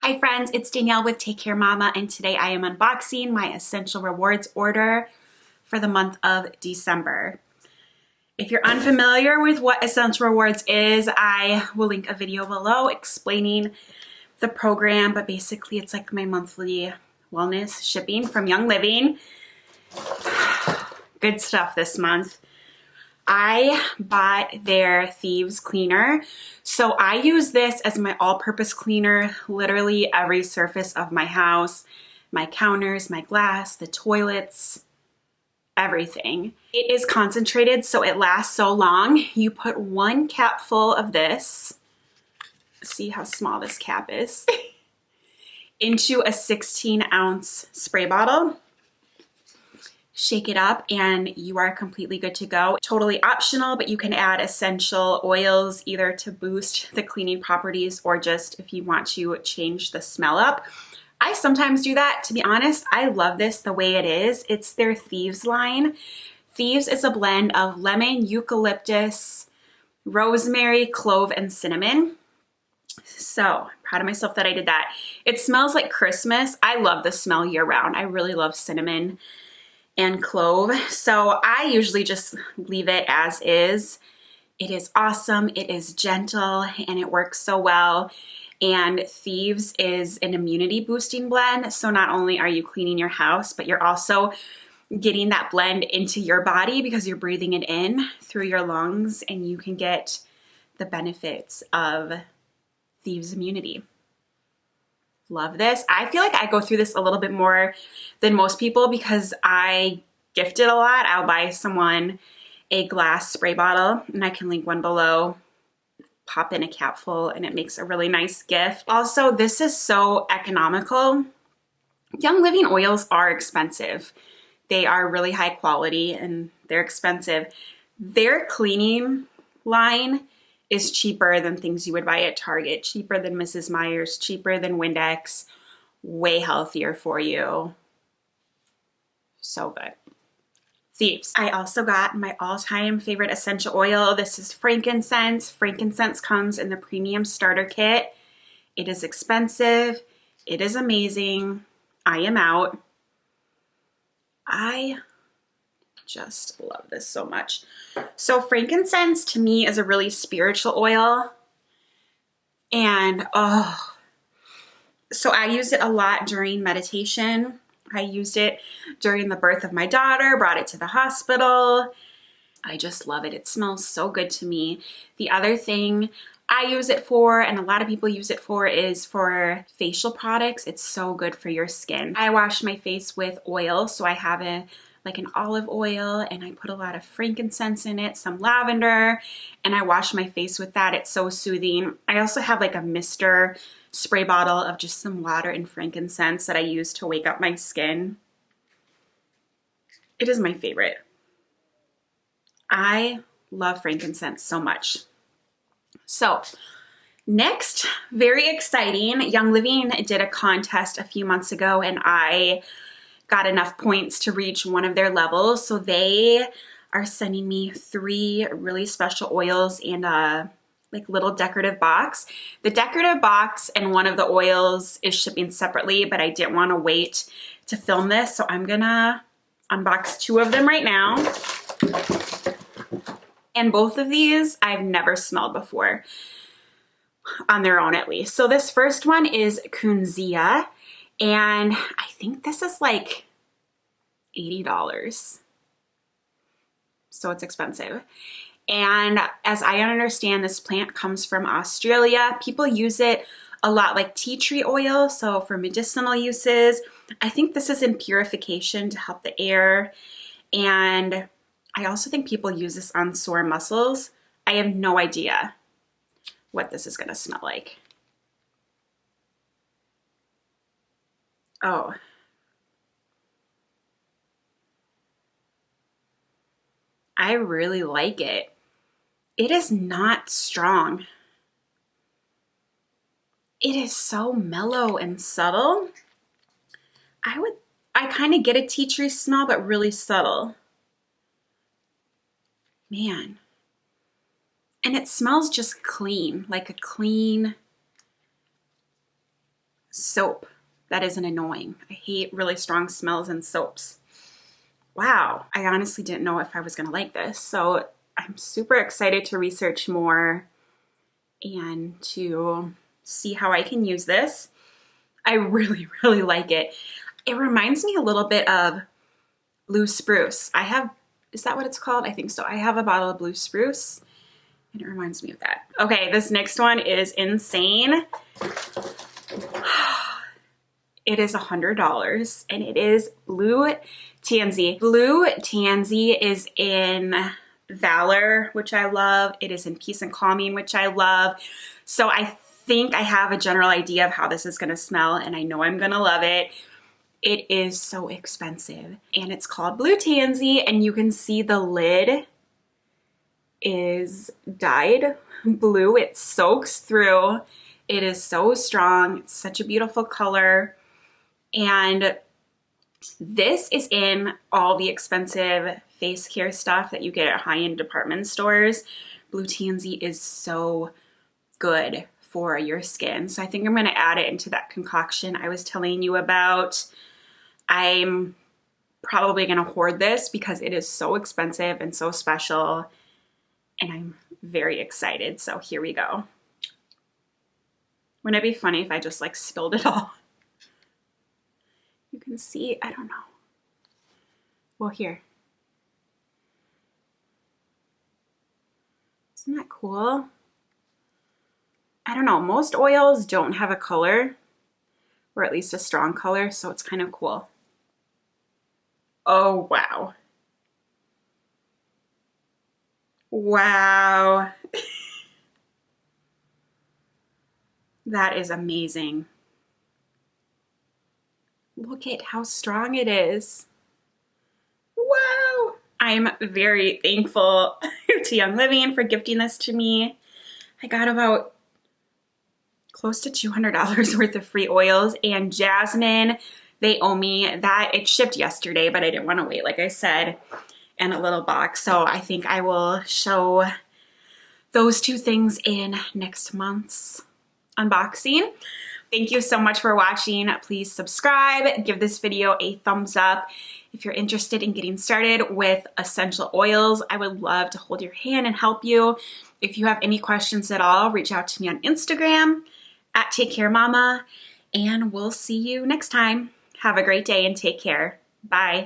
Hi friends, it's Danielle with Take Care Mama, and today I am unboxing my Essential Rewards order for the month of December. If you're unfamiliar with what Essential Rewards is, I will link a video below explaining the program, but basically it's like my monthly wellness shipping from Young Living. Good stuff this month. I bought their Thieves cleaner. So I use this as my all-purpose cleaner, literally every surface of my house, my counters, my glass, the toilets, everything. It is concentrated, so it lasts so long. You put 1 cap full of this, see how small this cap is, into a 16-ounce spray bottle. Shake it up and you are completely good to go. Totally optional, but you can add essential oils either to boost the cleaning properties or just if you want to change the smell up. I sometimes do that, to be honest. I love this the way it is. It's their Thieves line. Thieves is a blend of lemon, eucalyptus, rosemary, clove, and cinnamon. So I'm proud of myself that I did that. It smells like Christmas. I love the smell year round. I really love cinnamon and clove. So I usually just leave it as is. It is awesome, it is gentle, and it works so well. And Thieves is an immunity boosting blend. So not only are you cleaning your house, but you're also getting that blend into your body because you're breathing it in through your lungs and you can get the benefits of Thieves immunity. Love this. I feel like I go through this a little bit more than most people because I gift it a lot. I'll buy someone a glass spray bottle, and I can link one below, pop in a cap full, and it makes a really nice gift. Also, this is so economical. Young Living oils are expensive. They are really high quality and they're expensive. Their cleaning line is cheaper than things you would buy at Target, cheaper than Mrs. Meyer's, cheaper than Windex, way healthier for you. So good. Thieves. I also got my all-time favorite essential oil. This is frankincense. Frankincense comes in the premium starter kit. It is expensive. It is amazing. I am out. I just love this so much. So frankincense to me is a really spiritual oil. And so I use it a lot during meditation. I used it during the birth of my daughter, brought it to the hospital. I just love it. It smells so good to me. The other thing I use it for, and a lot of people use it for, is for facial products. It's so good for your skin. I wash my face with oil, so I have like an olive oil, and I put a lot of frankincense in it, some lavender, and I wash my face with that. It's so soothing. I also have like a mister spray bottle of just some water and frankincense that I use to wake up my skin. It is my favorite. I love frankincense so much. So next, very exciting, Young Living did a contest a few months ago and I got enough points to reach one of their levels. So they are sending me 3 really special oils and a like little decorative box. The decorative box and one of the oils is shipping separately, but I didn't want to wait to film this. So I'm gonna unbox 2 of them right now. And both of these I've never smelled before, on their own at least. So this first one is Kunzea. And I think this is like $80. So it's expensive. And as I understand, this plant comes from Australia. People use it a lot like tea tree oil, so for medicinal uses. I think this is in purification to help the air. And I also think people use this on sore muscles. I have no idea what this is gonna smell like. Oh. I really like it. It is not strong. It is so mellow and subtle. I kind of get a tea tree smell, but really subtle. Man. And it smells just clean, like a clean soap. That isn't annoying. I hate really strong smells in soaps. Wow, I honestly didn't know if I was gonna like this. So I'm super excited to research more and to see how I can use this. I really, really like it. It reminds me a little bit of blue spruce. Is that what it's called? I think so. I have a bottle of blue spruce and it reminds me of that. Okay, this next one is insane. It is $100 and it is blue tansy. Blue tansy is in Valor, which I love. It is in Peace and Calming, which I love. So I think I have a general idea of how this is gonna smell and I know I'm gonna love it. It is so expensive and it's called blue tansy and you can see the lid is dyed blue. It soaks through. It is so strong. It's such a beautiful color. And this is in all the expensive face care stuff that you get at high-end department stores. Blue tansy is so good for your skin. So I think I'm going to add it into that concoction I was telling you about. I'm probably going to hoard this because it is so expensive and so special. And I'm very excited. So here we go. Wouldn't it be funny if I just like spilled it all? You can see, I don't know. Well, here. Isn't that cool? I don't know, most oils don't have a color, or at least a strong color, so it's kind of cool. Oh, wow. Wow. That is amazing. Look at how strong it is. Wow. I'm very thankful to Young Living for gifting this to me. I got about close to $200 worth of free oils, and Jasmine, they owe me that. It shipped yesterday, but I didn't want to wait, like I said, in a little box. So I think I will show those two things in next month's unboxing. Thank you so much for watching. Please subscribe, give this video a thumbs up. If you're interested in getting started with essential oils, I would love to hold your hand and help you. If you have any questions at all, reach out to me on Instagram at takecaremama, and we'll see you next time. Have a great day and take care. Bye.